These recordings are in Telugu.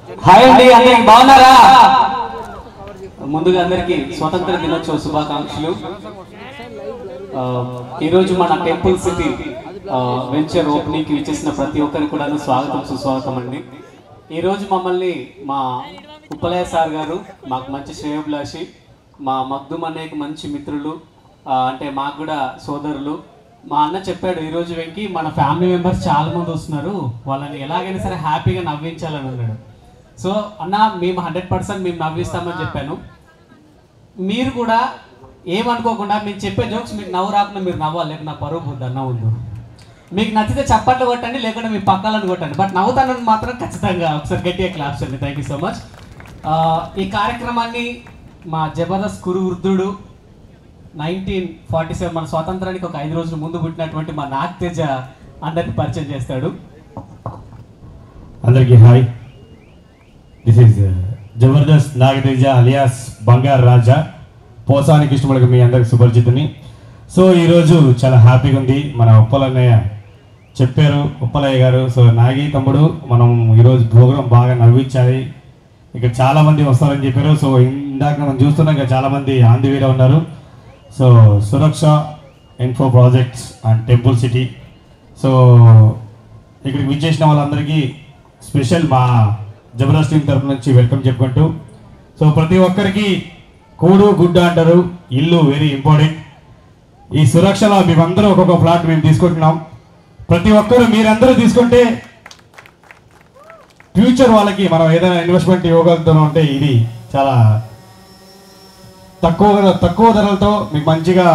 హాయ్ అండి, అందరికి బాగున్నారా? ముందుగా అందరికి స్వతంత్ర దినోత్సవ శుభాకాంక్షలు. ఈరోజు మన టెంపుల్ సిటీ వెంచర్ ఓపెనింగ్ కి ఇచ్చేసిన ప్రతి ఒక్కరికి కూడా స్వాగతం సుస్వాగతం అండి. ఈరోజు మమ్మల్ని మా ఉప్పలయ్య సార్ గారు మాకు మంచి శ్రేయోభిలాషి, మా మగ్దుమ్ అనేక మంచి మిత్రులు, అంటే మాకు కూడా సోదరులు. మా అన్న చెప్పాడు, ఈరోజు వెంకి మన ఫ్యామిలీ మెంబర్స్ చాలా మంది వస్తున్నారు, వాళ్ళని ఎలాగైనా సరే హ్యాపీగా నవ్వించాలని అన్నాడు. సో అన్న మేము 100% మేము నవ్విస్తామని చెప్పాను. మీరు కూడా ఏమనుకోకుండా మేము చెప్పే జోక్స్ మీకు నవ్వు రాకుండా మీరు నవ్వాలి, లేక నా పరువు పోద్ది అన్న ఉంది. మీకు నచ్చితే చప్పట్లు కొట్టండి, లేకుంటే మీ పక్కలను కొట్టండి, బట్ నవ్వుతానని మాత్రం ఖచ్చితంగా ఒకసారి గట్టిగా క్లాప్స్ అండి. Thank you so much. ఈ కార్యక్రమాన్ని మా జబర్దస్త్ కురు వృద్ధుడు 1947 మన స్వాతంత్రానికి ఒక 5 రోజుల ముందు పుట్టినటువంటి మా నాగ్ తేజ అందరికి పరిచయం చేస్తాడు. అందరికీ hi, this is Jabardasth Nag Teja alias బంగారు రాజా. పోసానికి ఇష్టములకు మీ అందరికి సుపరిచితుని. సో ఈరోజు చాలా హ్యాపీగా ఉంది. మన ఉప్పలన్నయ్య చెప్పారు, ఉప్పలయ్య గారు. సో నాగి తమ్ముడు, మనం ఈరోజు ప్రోగ్రాం బాగా నవ్వించాలి, ఇక్కడ చాలామంది వస్తారని చెప్పారు. సో ఇందాక మనం చూస్తున్నాం ఇంకా చాలామంది ఆన్ ది వేలో ఉన్నారు. So Suraksha info projects and temple city. So ఇక్కడికి విచ్చేసిన వాళ్ళందరికీ స్పెషల్ మా జబర్దస్త్ టీం తరఫు నుంచి వెల్కమ్ చెప్పుకుంటూ, సో ప్రతి ఒక్కరికి కూడు గుడ్డ అంటారు, ఇల్లు వెరీ ఇంపార్టెంట్. ఈ సురక్షలో మేమందరూ ఒక్కొక్క ఫ్లాట్ మేము తీసుకుంటున్నాం. ప్రతి ఒక్కరు మీరందరూ తీసుకుంటే ఫ్యూచర్ వాళ్ళకి మనం ఏదైనా ఇన్వెస్ట్మెంట్ ఇవ్వగలుగుతాం. అంటే ఇది చాలా తక్కువ ధరలతో మీకు మంచిగా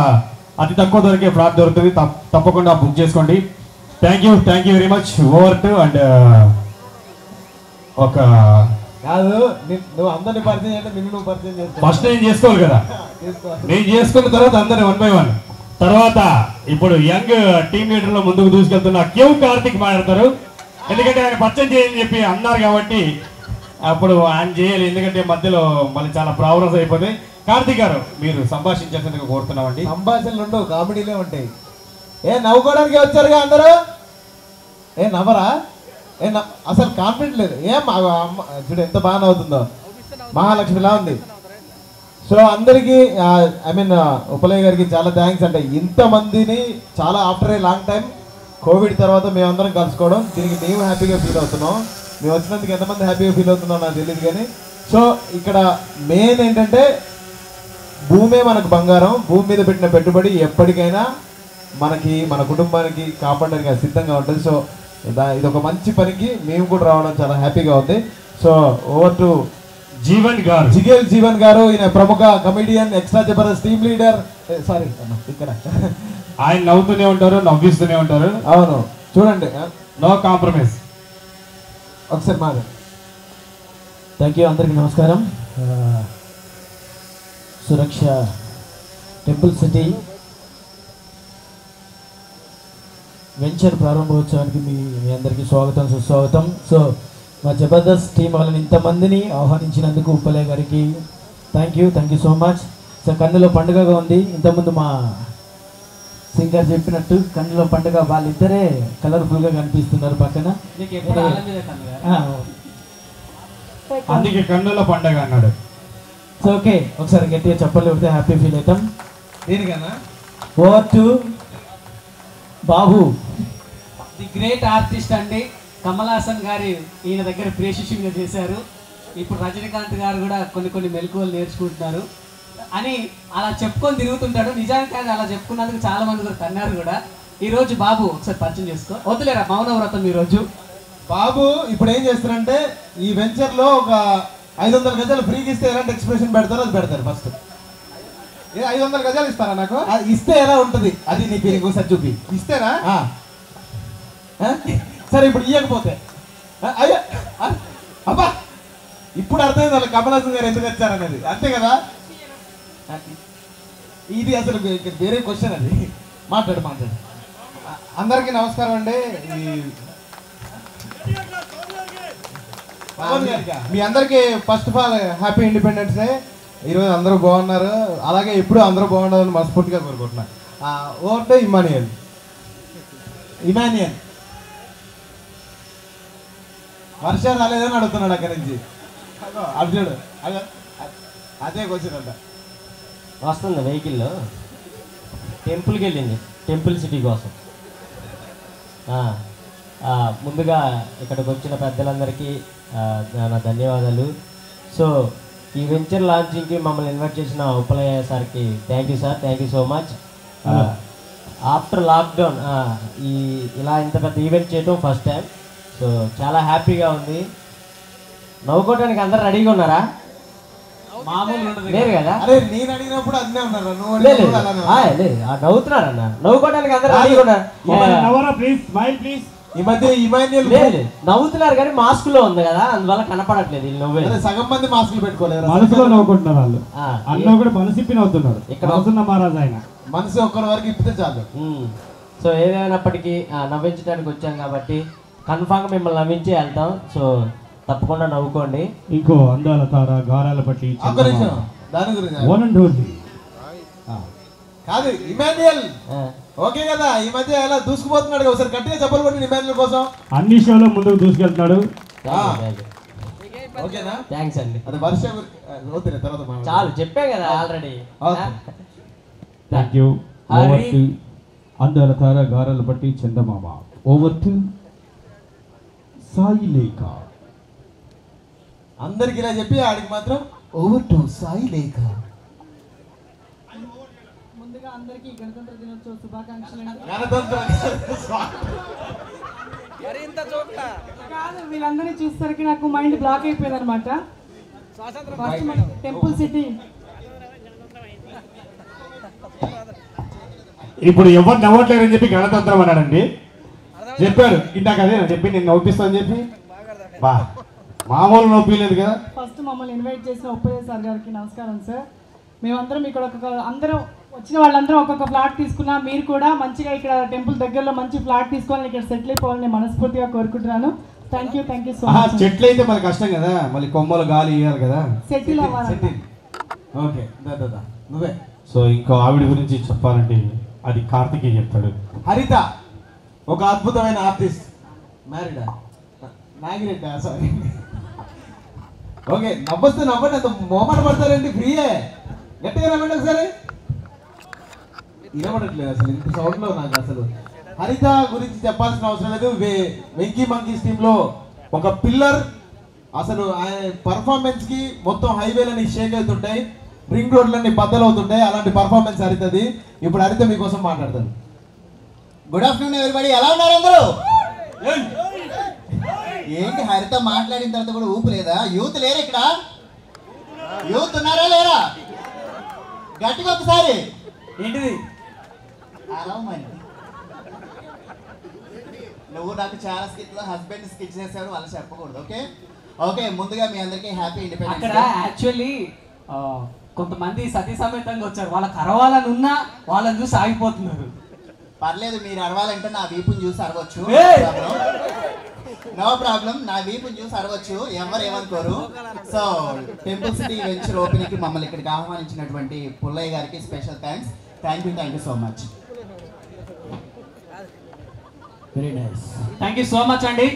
అతి తక్కువ ధరకే ఫ్లాట్ దొరుకుతుంది. తప్పకుండా బుక్ చేసుకోండి. Thank you very much. Over to and ఒక కాదు, నువ్వు అందరిని పరిచయం చేయండి, నిన్ను నువ్వు పరిచయం చేస్తావు. ఫస్ట్ నేను చేసుకోవాలి కదా, నేను చేసుకున్న తర్వాత అందరిని 1 by 1. తర్వాత ఇప్పుడు యంగ్ టీమ్ లీడర్ లో ముందుకు దూసుకెళ్తున్న క్యూ కార్తిక్ మాట్లాడతారు. ఎందుకంటే ఆయన పరిచయం చేయని చెప్పి అన్నారు కాబట్టి అప్పుడు ఆయన చేయాలి, ఎందుకంటే మధ్యలో మళ్ళీ చాలా ప్రాబ్లమ్స్ అయిపోతాయి. కార్తిక్ గారు, మీరు సంభాషించాల్సిందిగా కోరుతున్నామండి. సంభాషణలు ఉండవు, కామెడీలే ఉంటాయి. నవ్వుకోవడానికి వచ్చారుగా అందరూ. నవ్వరా? అసలు కాన్ఫిడెంట్ లేదు. చూడు ఎంత బాగా నవ్వుతుందో, మహాలక్ష్మిలా ఉంది. సో అందరికీ ఉప్పలయ్య గారికి చాలా థ్యాంక్స్. అంటే ఇంతమందిని చాలా after a long time Covid తర్వాత మేమందరం కలుసుకోవడం, దీనికి మేము హ్యాపీగా ఫీల్ అవుతున్నాం. మేము వచ్చినందుకు ఎంతమంది హ్యాపీగా ఫీల్ అవుతున్నాం నాకు తెలియదు కానీ. సో ఇక్కడ మెయిన్ ఏంటంటే భూమే మనకు బంగారం. భూమి మీద పెట్టిన పెట్టుబడి ఎప్పటికైనా మనకి మన కుటుంబానికి కాపాడడానికి సిద్ధంగా ఉంటుంది. సో ఇది ఒక మంచి పనికి మేము కూడా రావడం చాలా హ్యాపీగా ఉంది. సో ఓవర్ టు జిగేల్ జీవన్ గారు. ఈయన ప్రముఖ comedian, extra Jabardasth team leader. Sorry ఇక్కడ ఆయన నవ్వుతూనే ఉంటారు, నవ్విస్తూనే ఉంటారు. అవును, చూడండి, నో కాంప్రమైజ్. ఒకసారి మాది. Thank you. అందరికీ నమస్కారం. సురక్ష టెంపుల్ సిటీ వెంచర్ ప్రారంభోత్సవానికి మీ అందరికీ స్వాగతం సుస్వాగతం. సో మా జబర్దస్త్ టీం వాళ్ళని ఇంతమందిని ఆహ్వానించినందుకు ఉప్పలయ్య గారికి thank you so much. So కన్నులో పండుగగా ఉంది. ఇంతకుముందు మా సింగర్ చెప్పినట్టు కన్నులో పండుగ, వాళ్ళిద్దరే కలర్ఫుల్గా కనిపిస్తున్నారు పక్కన. అందుకే కన్నుల పండుగ అన్నాడు. సో ఓకే, ఒకసారి గట్టిగా చెప్పలు పెడితే హ్యాపీ ఫీల్ అవుతాం. దేనికన్నా over to Babu, the great artist అండి. కమల్ హాసన్ గారి ఈయన దగ్గర ప్రేషిషింగ్గా చేశారు. ఇప్పుడు రజనీకాంత్ గారు కూడా కొన్ని మెలకువలు నేర్చుకుంటున్నారు అని అలా చెప్పుకొని తిరుగుతుంటాడు. నిజానికి ఆయన అలా చెప్పుకున్నందుకు చాలా మంది కూడా తన్నారు కూడా. ఈరోజు బాబు ఒకసారి పరిచయం చేసుకో. వద్దులేరా మౌనవ్రతం. ఈరోజు బాబు ఇప్పుడు ఏం చేస్తారంటే ఈ వెంచర్లో ఒక 500 గజాలు ఫ్రీకి ఇస్తే ఎలాంటి ఎక్స్ప్రెషన్ పెడతారో అది పెడతారు. ఫస్ట్ 500 గజాలు ఇస్తారా నాకు? ఇస్తే ఎలా ఉంటుంది అది నీకు ఒకసారి చూపి. ఇస్తేనా? సరే ఇప్పుడు ఇవ్వకపోతే అయ్యో అబ్బా, ఇప్పుడు అర్థమైంది వాళ్ళు కమల్ హాసన్ గారు ఎందుకు వచ్చారనేది. అంతే కదా? ఇది అసలు వేరే క్వశ్చన్. అది మాట్లాడు. అందరికీ నమస్కారం అండి. మీ అందరికీ first of all happy independence day. ఈరోజు అందరూ బాగున్నారు, అలాగే ఇప్పుడు అందరూ బాగుండాలని మనస్ఫూర్తిగా కోరుకుంటున్నా. Over to Emmanuel. వర్షం రాలేదని అడుగుతున్నాడు అక్కడి నుంచి. అటు చూడు, అదే క్వశ్చన్ అంట. వస్తుంది వెహికల్లో, టెంపుల్కి వెళ్ళింది, టెంపుల్ సిటీ కోసం. ముందుగా ఇక్కడికి వచ్చిన పెద్దలందరికీ నా ధన్యవాదాలు. సో ఈ వెంచర్ లాంచింగ్కి మమ్మల్ని ఇన్వైట్ చేసిన ఉప్పలయ్య సార్కి thank you sir, thank you so much. After lockdown ఇలా ఇంత పెద్ద ఈవెంట్ చేయడం ఫస్ట్ టైం. సో చాలా హ్యాపీగా ఉంది. నవ్వుకోవడానికి అందరు రెడీగా ఉన్నారా? లేరు కదా? అరే నేను అడిగినప్పుడు అన్నీ ఉన్నారు, నువ్వు లేదు అడిగినప్పుడు నవ్వుకోవడానికి అందరు రెడీగా ఉన్నారు. ఈ మధ్య ఇమాన్యుయల్ నవ్వుతున్నారు కానీ మాస్క్ లో ఉంది కదా, అందువల్ల కనపడట్లేదు. నువ్వే సగం మంది మాస్కులు పెట్టుకోలేదు, మనసులో నవ్వుకుంటున్నారు వాళ్ళు. అన్న కూడా మనసిప్పి నవ్వుతున్నాడు. ఇక్కడ మహారాజు ఆయన మనసు ఒక్కరి వరకు ఇప్పితే చాలు. సో ఏదైనప్పటికీ నవ్వించడానికి వచ్చాం కాబట్టి కన్ఫామ్గా మిమ్మల్ని నవ్వించి వెళ్తాం. సో తప్పకుండా నవ్వుకోండి. ఇంకో అందాల తార గారాల పట్టి దాని గురించి కాదు. ఇమాన్యుయల్ ఓకే కదా, ఈ మధ్య ఎలా దూసుకుపోతున్నాడు. ఒకసారి గట్టిగా చెప్పలు కొట్టి ఇమాన్యుయల్ కోసం అన్ని షోలో ముందుకు దూసుకెళ్తున్నాడు. ఓకేనా? థ్యాంక్స్ అండి. అది వర్ష తర్వాత చాలు చెప్పే కదా ఆల్రెడీ. Thank you. అందాల తార గారాల పట్టి చందమామ. ఓవర్ టు సాయి లేఖ. అందరికి ఇలా చెప్పి ఆడికి మాత్రం ఓవర్ టు సాయి లేఖ. ముందుగా అందరికీ గణతంత్ర దినోత్సవ శుభాకాంక్షలు. కాదు, వీళ్ళందరినీ చూసేసరికి నాకు మైండ్ బ్లాక్ అయిపోయింది అనమాట. టెంపుల్ సిటీ ఇప్పుడు ఎవరు నవ్వట్లేరని చెప్పి గణతంత్రం అన్నాడండి. చెప్పారు ఇందాక, అదే చెప్పి నేను నవ్విస్తా అని చెప్పి. బా మామూలు నవ్వులేదు కదా. ఫస్ట్ మమ్మల్ని ఇన్వైట్ చేసిన ఉప్పయ్య సార్ గారికి నమస్కారం సార్. మేమందరం ఇక్కడ అందరం వచ్చిన వాళ్ళందరం ఒక్కొక్క ఫ్లాట్ తీసుకున్నా. మీరు కూడా మంచిగా ఇక్కడ టెంపుల్ దగ్గరలో మంచి ఫ్లాట్ తీసుకొని ఇక్కడ సెటిల్ అయిపోవాలని మనస్ఫూర్తిగా కోరుకుంటున్నాను. Thank you so much. చెట్లు అయితే మరి కష్టం కదా, మళ్ళీ కొమ్మలు గాలి ఇవ్వాలి కదా, సెటిల్ అవ్వాలి. ఓకే నువ్వే. సో ఇంకో ఆవిడ గురించి చెప్పాలంటే అది కార్తికేయ చెప్తాడు. హరిత ఒక అద్భుతమైన ఆర్టిస్ట్. మ్యారీడా? నాగిరెడ్డా? సారీ. ఓకే, నవ్వొస్తే నవ్వండి, అంత మోమాట పడతారండి. ఫ్రీయే, గట్టిగా నవ్వండి ఒకసారి. వినబడట్లేదు అసలు ఇంత సౌండ్లో నాకు. అసలు హరిత గురించి చెప్పాల్సిన అవసరం లేదు. వెంకీ మంకీస్ టీంలో ఒక పిల్లర్. అసలు ఆయన పర్ఫార్మెన్స్కి మొత్తం హైవేలన్నీ షేక్ అవుతుంటాయి, రింగ్ రోడ్లన్నీ బద్దలు అవుతుంటాయి. అలాంటి పర్ఫార్మెన్స్ హరితది. ఇప్పుడు హరిత మీకోసం మాట్లాడతాను. గుడ్ ఆఫ్టర్నూన్ ఎవరిబడి, ఎలా ఉన్నారు అందరూ? ఏంటి హరిత మాట్లాడిన తర్వాత కూడా ఊపు లేదా? యూత్ లేరు ఇక్కడ? యూత్ ఉన్నారా లేరా? గట్టిగా ఒకసారి ఏంటిది? అరవమని. నువ్వు నాకు చాలా స్కిట్లో హస్బెండ్ స్కిట్ చేసావు, వాళ్ళు చెప్పకూడదు. Okay okay. ముందుగా మీ అందరికీ హ్యాపీ ఇండిపెండెన్స్. అక్కడ యాక్చువల్లీ కొంతమంది సతీ సమేతంగా వచ్చారు. వాళ్ళకి అరవాలని ఉన్నా వాళ్ళని చూసి ఆగిపోతున్నారు. పర్లేదు, మీరు అరవాలంటే నా వీపుని చూసి అరవచ్చు. నో ప్రాబ్లం, నా వీపుని చూసి అరవచ్చు, ఎవరు ఏమనుకోరు. సో టెంపుల్ సిటీ వెంచర్ ఓపెనింగ్కి మమ్మల్ని ఇక్కడికి ఆహ్వానించినటువంటి పుల్లయ్య గారికి special thanks. Thank you so much. Very nice. Thank you so much అండి.